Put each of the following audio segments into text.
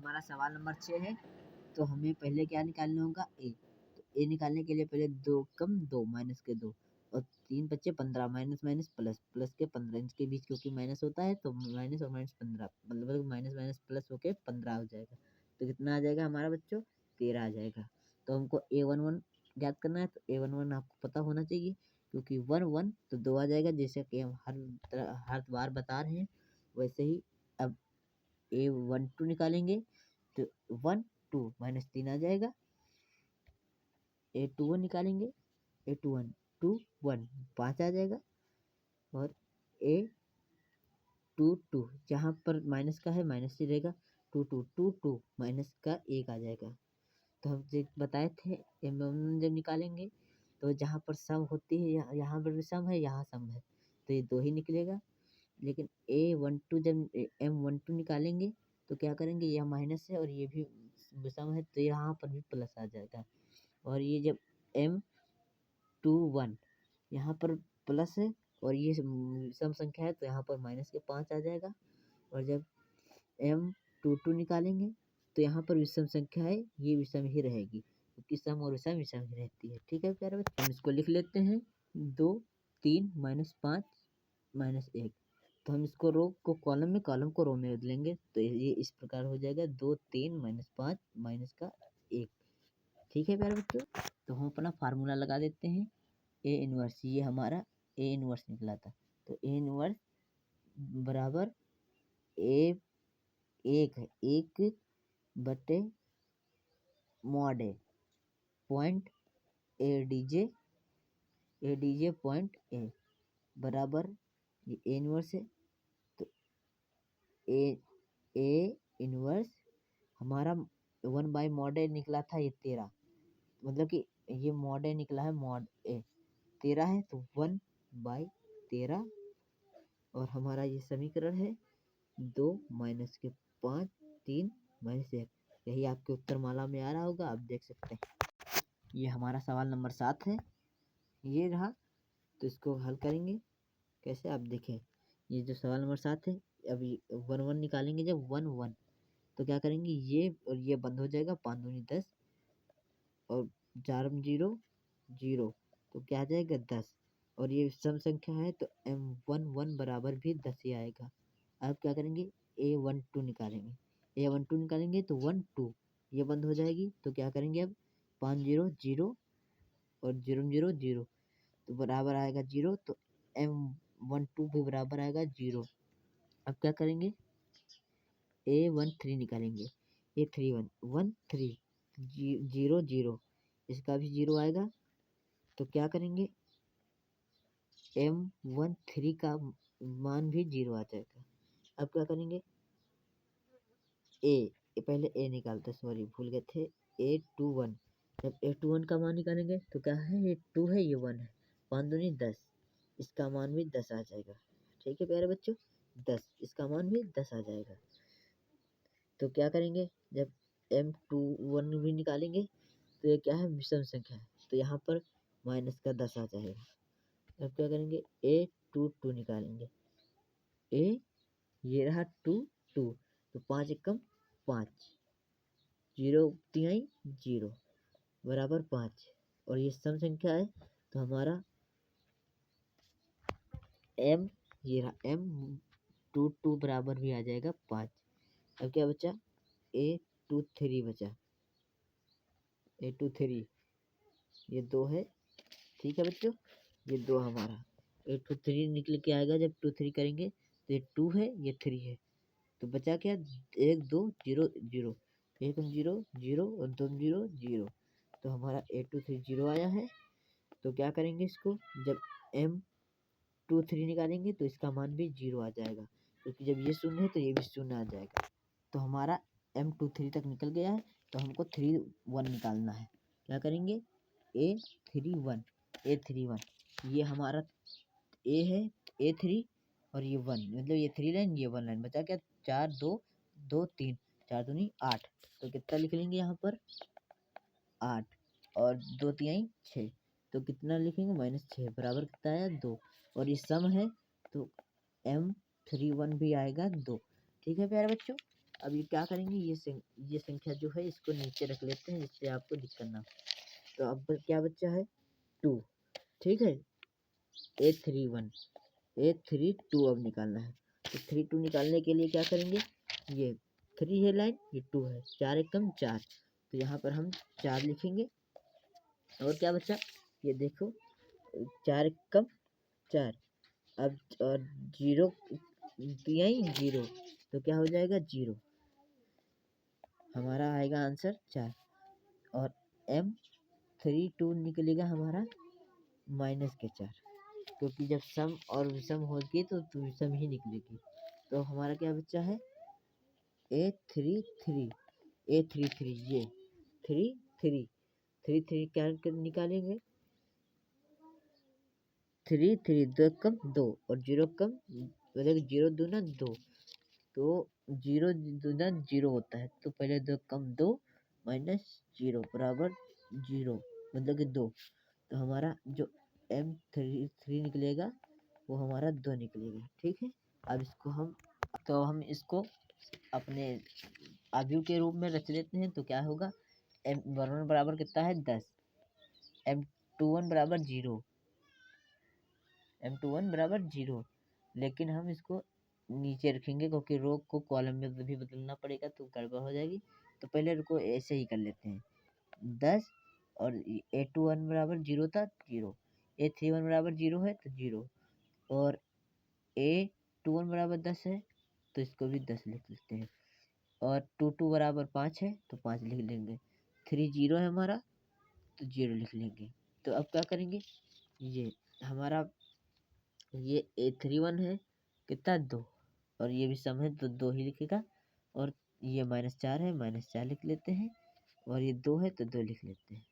हमारा सवाल नंबर 6 है। तो हमें पहले क्या निकालना होगा, ए। तो ए निकालने के लिए पहले 2 कम 2 माइनस के 2 और 3 बचे 15 माइनस माइनस प्लस प्लस के 15 इनके बीच क्योंकि माइनस होता है तो माइनस और माइनस 15 मतलब माइनस माइनस प्लस होके 15 हो जाएगा। तो कितना आ जाएगा हमारा बच्चों, 13 आ जाएगा। तो हमको A11 ज्ञात करना है। तो A11 आपको पता होना चाहिए क्योंकि 1 1 तो 2 आ जाएगा, जैसे कि हम हर बार बता रहे हैं वैसे ही। अब A12 निकालेंगे तो 1 2 माइनस 3 आ जाएगा। A21 निकालेंगे, A21 2 1 5 आ जाएगा। और A22 जहाँ पर माइनस का है माइनस ही रहेगा, 2 2 2 2 माइनस का 1 आ जाएगा। तो हम जो बताए थे M1 जब निकालेंगे तो जहाँ पर सम होती है यहाँ पर भी सम है, यहाँ सम है, तो ये 2 ही निकलेगा। लेकिन A12 जब M12 निकालेंगे तो क्या करेंगे, यह माइनस है और ये भी सम है तो यहाँ पर भी प्लस आ जाएगा। और ये जब M21 यहाँ पर प्लस है और ये सम संख्या है तो यहाँ पर माइनस के 5 आ जाएगा। और जब M22 निकालेंगे तो यहाँ पर विषम संख्या है, ये विषम ही रहेगी क्योंकि सम और विषम विषम ही रहती है। ठीक है प्यारे बच्चे, हम इसको लिख लेते हैं 2 3 माइनस 5 माइनस 1। तो हम इसको रो को कॉलम में, कॉलम को रो में बदलेंगे तो ये इस प्रकार हो जाएगा 2 3 माइनस 5 माइनस का 1। ठीक है प्यारे बच्चों, तो हम अपना फार्मूला लगा देते हैं। ए इनवर्स, ये हमारा ए इनवर्स निकला था। तो ए इनवर्स बराबर ए 1 है, 1 बटे mod A point A DJ point A बराबर ये ए इनवर्स है। तो ए इनवर्स हमारा 1 बाई मॉड ए निकला था, ये 13, मतलब कि ये मॉड ए निकला है, मॉड ए 13 है तो 1 बाई 13। और हमारा ये समीकरण है 2 माइनस के 5 3 माइनस 1। यही आपके उत्तर माला में आ रहा होगा, आप देख सकते हैं। ये हमारा सवाल नंबर 7 है, ये रहा। तो इसको हल करेंगे कैसे, आप देखें। ये जो सवाल नंबर 7 है, अभी 1 1 निकालेंगे, जब 1 1 तो क्या करेंगे, ये और ये बंद हो जाएगा, 5 दूनी 10 और 4 0 0 तो क्या आ जाएगा 10। और ये सम संख्या है तो M11 बराबर भी 10 ही आएगा। अब क्या करेंगे, A12 निकालेंगे, A12 निकालेंगे तो 1 2 ये बंद हो जाएगी तो क्या करेंगे, अब 5 0 0 और 0 0 0 तो बराबर आएगा 0, तो M12 भी बराबर आएगा 0। अब क्या करेंगे, A13 निकालेंगे, A31 1 3 0 0 इसका भी 0 आएगा तो क्या करेंगे, M13 का मान भी 0 आ जाएगा। अब क्या करेंगे, पहले ए निकालते, सॉरी भूल गए थे, A21 जब A21 का मान निकालेंगे तो क्या है, ये 2 है ये 1 है, 5 दूनी 10 इसका मान भी 10 आ जाएगा। ठीक है प्यारे बच्चों, 10 इसका मान भी 10 आ जाएगा। तो क्या करेंगे, जब M21 भी निकालेंगे तो ये क्या है, विषम संख्या है तो यहाँ पर माइनस का 10 आ जाएगा। अब क्या करेंगे, A22 निकालेंगे, ये रहा 2 2 तो 5 एकम 5 0 तिहाई 0 बराबर 5 और ये सम संख्या है तो हमारा ये रहा M22 बराबर भी आ जाएगा 5। अब क्या बचा, A23 बचा, A23 ये 2 है। ठीक है बच्चों, ये 2 हमारा A23 निकल के आएगा, जब 2 3 करेंगे तो ये 2 है ये 3 है तो बचा क्या, 1 2 0 0 1 0 0 और 2 0 0 तो हमारा A23 0 आया है। तो क्या करेंगे, इसको जब M23 निकालेंगे तो इसका मान भी 0 आ जाएगा क्योंकि जब ये शून्य है तो ये भी शून्य आ जाएगा। तो हमारा M23 तक निकल गया है। तो हमको 3 1 निकालना है। क्या करेंगे, A31 ये हमारा A है, A3 और ये 1 मतलब ये 3 लाइन ये 1 लाइन बचा क्या, 4 2 2 3 4 दूनी 8 तो कितना लिख लेंगे यहाँ पर 8 और 2 तिहाई 6 तो कितना लिखेंगे, -6 बराबर कितना आया 2 और ये सम है तो M31 भी आएगा 2। ठीक है प्यारे बच्चों, अब ये क्या करेंगे, ये संख्या जो है इसको नीचे रख लेते हैं जिससे आपको दिक्कत ना हो। तो अब क्या बच्चा है 2, ठीक है। 831 832 अब निकालना है। तो 32 निकालने के लिए क्या करेंगे, ये 3 है लाइन, ये 2 है, 4 एकम 4, तो यहाँ पर हम 4 लिखेंगे। और क्या बचा, ये देखो 4 एकम 4, अब और 0 दिया ही 0, तो क्या हो जाएगा 0, हमारा आएगा आंसर 4। और M32 निकलेगा हमारा माइनस के 4, क्योंकि जब सम और विषम होगी तो विषम ही निकलेगी। तो हमारा क्या बच्चा है A33 A33, ये 3 क्या निकालेंगे, 3 2 कम 2 और 0 कम, मतलब 0 दूना 2, तो 0 दूना 0 होता है, तो पहले 2 कम 2 माइनस 0 बराबर 0, मतलब कि 2। तो हमारा जो M33 निकलेगा वो हमारा 2 निकलेगा, ठीक है। अब हम इसको अपने अवयव के रूप में रच लेते हैं। तो क्या होगा, M11 बराबर कितना है 10, M21 बराबर 0, M21 बराबर 0, लेकिन हम इसको नीचे रखेंगे क्योंकि रो को कॉलम में भी बदलना पड़ेगा तो गड़बड़ हो जाएगी। तो पहले रुको ऐसे ही कर लेते हैं 10, और A21 बराबर 0 था 0, A31 बराबर 0 है तो 0, और A21 बराबर 10 है तो इसको भी 10 लिख लेते हैं, और 22 बराबर 5 है तो 5 लिख लेंगे, 3 0 है हमारा तो 0 लिख लेंगे। तो अब क्या करेंगे, ये हमारा ये A31 है कितना 2, और ये भी सम है तो 2 ही लिखेगा, और ये -4 है -4 लिख लेते हैं, और ये 2 है तो 2 लिख लेते हैं,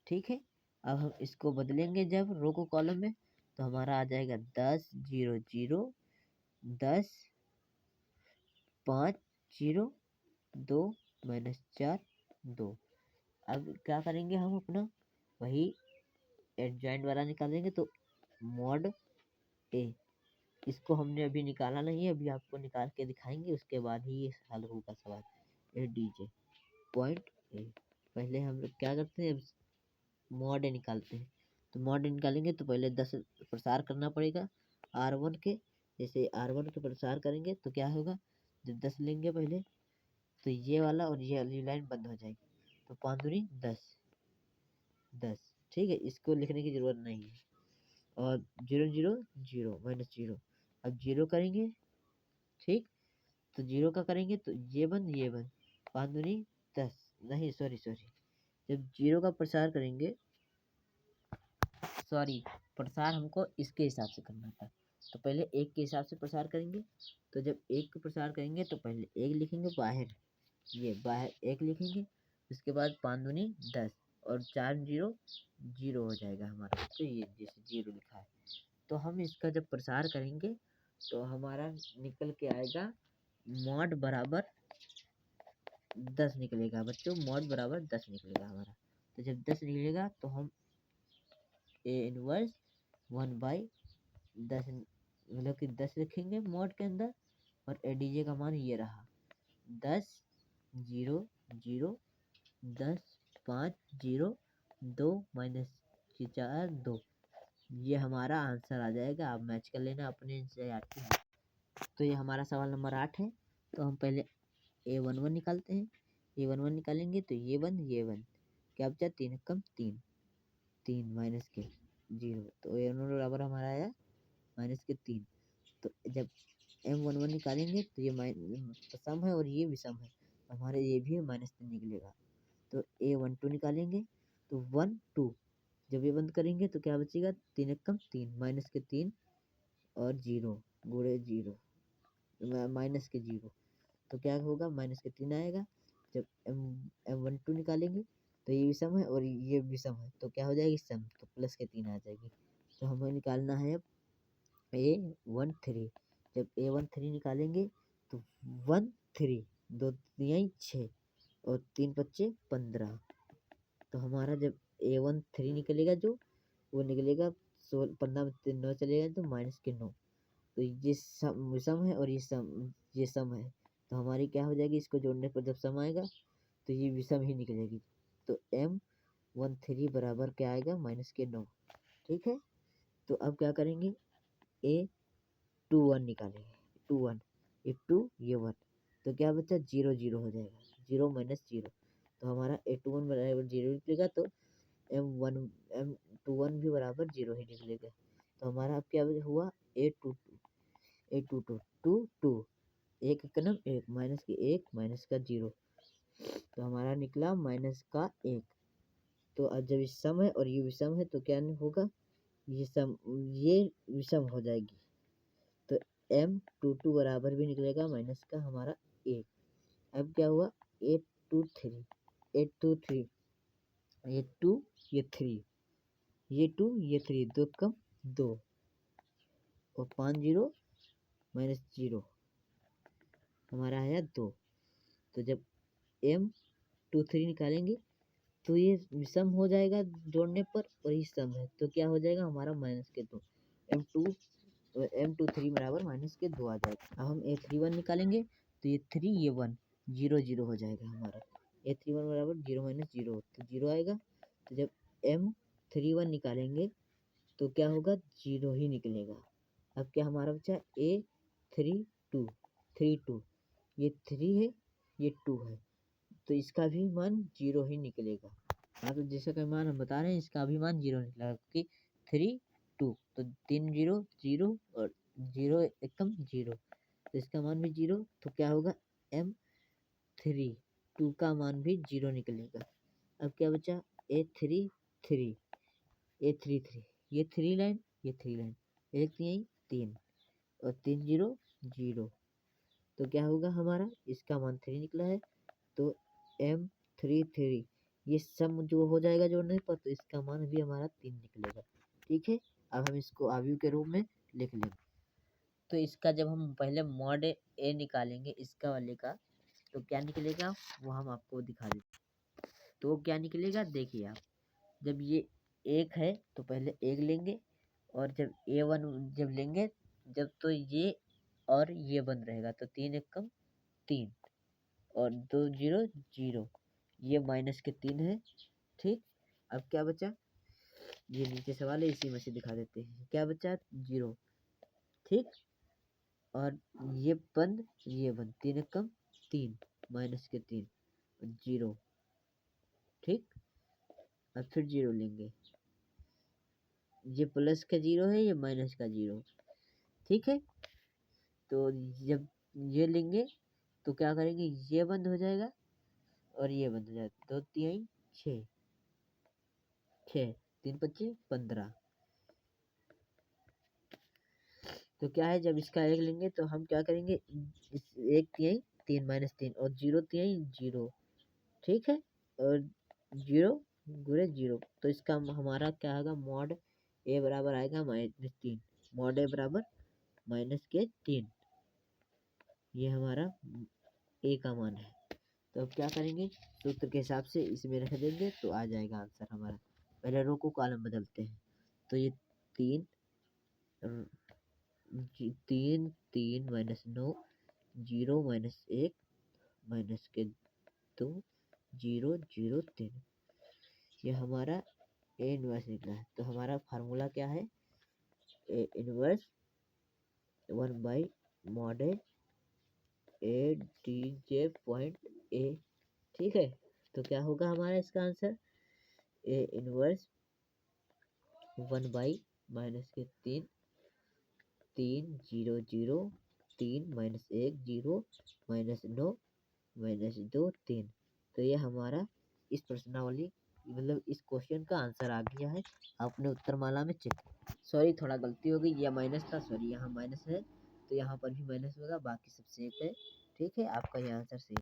ठीक है। अब हम इसको बदलेंगे जब रो को कॉलम में, तो हमारा आ जाएगा 10 0 0 10 5 0 2 -4 2। अब क्या करेंगे, हम अपना वही एडजॉइंट वाला निकालेंगे। तो मॉड ए, इसको हमने अभी निकाला नहीं है, अभी आपको निकाल के दिखाएंगे, उसके बाद ही ये हल होगा सवाल। A D J point A, पहले हम लोग क्या करते हैं, मॉड ए निकालते हैं। तो मॉड ए निकालेंगे तो पहले 10 प्रसार करना पड़ेगा R1 के, जैसे R1 के प्रसार करेंगे तो क्या होगा, जब 10 लेंगे पहले तो ये वाला और ये वाली लाइन बंद हो जाएगी, तो 5 दूनी 10 10, ठीक है, इसको लिखने की जरूरत नहीं है। और 0 0 0 -0, अब 0 करेंगे, ठीक, तो 0 का करेंगे तो ये बंद 5 दूनी 10, नहीं सॉरी जब 0 का प्रसार करेंगे, सॉरी प्रसार हमको इसके हिसाब से करना था, तो पहले 1 के हिसाब से प्रसार करेंगे। तो जब 1 का प्रसार करेंगे तो पहले 1 लिखेंगे बाहर, ये बाहर 1 लिखेंगे, उसके बाद 5 दूनी 10 और 4 0 0 हो जाएगा हमारा, तो ये जैसे 0 लिखा है। तो हम इसका जब प्रसार करेंगे तो हमारा निकल के आएगा मॉड बराबर 10 निकलेगा बच्चों, मॉड बराबर 10 निकलेगा हमारा। तो जब 10 निकलेगा तो हम ए इनवर्स 1/10, मतलब कि 10 लिखेंगे मॉड के अंदर, और एडीजे का मान ये रहा 10 0 0 10 5 0 2 -4 2, ये हमारा आंसर आ जाएगा। आप मैच कर लेना अपने एनसीईआरटी में। तो ये हमारा सवाल नंबर 8 है। तो हम पहले A11 निकालते हैं, A11 निकालेंगे तो ये वन क्या बचा, 3 कम 3 3 माइनस के 0, तो A11 बराबर हमारा आया -3। तो जब M11 निकालेंगे तो ये सम है और ये भी सम है, तो हमारे ये भी -3 निकलेगा। तो A12 निकालेंगे तो 1 2, जब ये बंद करेंगे तो क्या बचेगा, 3 कम 3 -3 और 0 गुणे 0 -0, तो क्या होगा -3 आएगा। जब M12 निकालेंगे तो ये भी सम है और ये भी सम है, तो क्या हो जाएगी सम, तो +3 आ जाएगी। तो हमें निकालना है अब A13। जब A13 निकालेंगे तो 1 3 2 3 6 और 3 बच्चे 15, तो हमारा जब A13 निकलेगा जो वो निकलेगा 15 में 3 9 चलेगा तो -9, तो ये सम है और ये सम है, तो हमारी क्या हो जाएगी, इसको जोड़ने पर जब सम आएगा तो ये विषम ही निकलेगी। तो M13 बराबर क्या आएगा, -9। ठीक है, तो अब क्या करेंगे, A21 निकालेंगे। 21 ये 2 ये 1, तो क्या बचा, 0 0 हो जाएगा, 0 - 0। तो हमारा A21 बराबर 0 निकलेगा, तो M21 भी बराबर 0 ही निकलेगा। तो हमारा अब क्या हुआ, A22 2 2 एक कदम एक, माइनस के 1 माइनस का 0, तो हमारा निकला -1। तो अब जब इस सम है और ये विषम है तो क्या होगा, ये विषम हो जाएगी। तो M22 बराबर भी निकलेगा माइनस का हमारा 1। अब क्या हुआ, 823 823 ये 2 ये 3 ये 2 ये 3, 2 कम 2 और 5 0 -0 हमारा आया 2। तो जब M23 निकालेंगे तो ये विषम हो जाएगा जोड़ने पर, और ये सम है तो क्या हो जाएगा हमारा -2। M23 बराबर -2 आ जाएगा। अब हम A31 निकालेंगे तो ये 3 ये 1 0 0 हो जाएगा हमारा। A31 बराबर 0 - 0 तो 0 आएगा। तो जब M31 निकालेंगे तो क्या होगा, 0 ही निकलेगा। अब क्या हमारा बचा, A32 32 ये 3 है ये 2 है, तो इसका भी मान 0 ही निकलेगा। हाँ, तो जैसा कि मान हम बता रहे हैं, इसका भी मान 0 निकला, क्योंकि 3 2 तो 3 0 0 और 0 एकम 0, तो इसका मान भी 0। तो क्या होगा, M32 का मान भी 0 निकलेगा। अब क्या बचा, A33 A33 ये 3 लाइन ये 3 लाइन, एक 3 और 3 0 0, तो क्या होगा हमारा, इसका मान 3 निकला है। तो M33 ये सम जो हो जाएगा जोड़ने पर, तो इसका मान भी हमारा 3 निकलेगा। ठीक है, अब हम इसको आव्यूह के रूप में लिख लेंगे। तो इसका जब हम पहले मॉड ए निकालेंगे इसका वाले का, तो क्या निकलेगा वो हम आपको दिखा देते। तो क्या निकलेगा, देखिए आप, जब ये 1 है तो पहले 1 लेंगे, और जब A1 जब लेंगे जब, तो ये और ये बंद रहेगा, तो 3 1 कम 3 और 2 0 0, ये -3 है। ठीक, अब क्या बचा, ये नीचे सवाल है इसी में से दिखा देते हैं, क्या बचा 0। ठीक, और ये बंद 3 1 कम 3 -3 0। ठीक, अब फिर 0 लेंगे, ये प्लस का 0 है ये माइनस का 0। ठीक है, तो जब ये लेंगे तो क्या करेंगे, ये बंद हो जाएगा और ये बंद हो जाएगा, 2 3 6 6 3 25 15। तो क्या है, जब इसका 1 लेंगे तो हम क्या करेंगे, इस 1 3 3 -3 और 0 3 0। ठीक है, और 0 गुणे 0, तो इसका हमारा क्या होगा, मॉड ए बराबर आएगा -3, मॉड ए बराबर -3, ये हमारा ए का मान है। तो अब क्या करेंगे, सूत्र के हिसाब से इसमें रख देंगे तो आ जाएगा आंसर हमारा। पहले रो को कॉलम बदलते हैं, तो ये 3 3 3 -9 0 -1 -2 0 0 3, ये हमारा ए इनवर्स निकला है। तो हमारा फार्मूला क्या है, A inverse 1/mod A D J point A. ठीक है, तो क्या होगा हमारा इसका आंसर, ए इनवर्स 1/3 3 0 0 3 -1 0 -9 -2 3। तो ये हमारा इस प्रश्नावली मतलब इस क्वेश्चन का आंसर आ गया है आपने उत्तरमाला में चेक। सॉरी, थोड़ा गलती हो गई, यह माइनस था, सॉरी यहाँ माइनस है तो यहाँ पर भी माइनस होगा, बाकी सब सेफ है। ठीक है, आपका ये आंसर सेफ।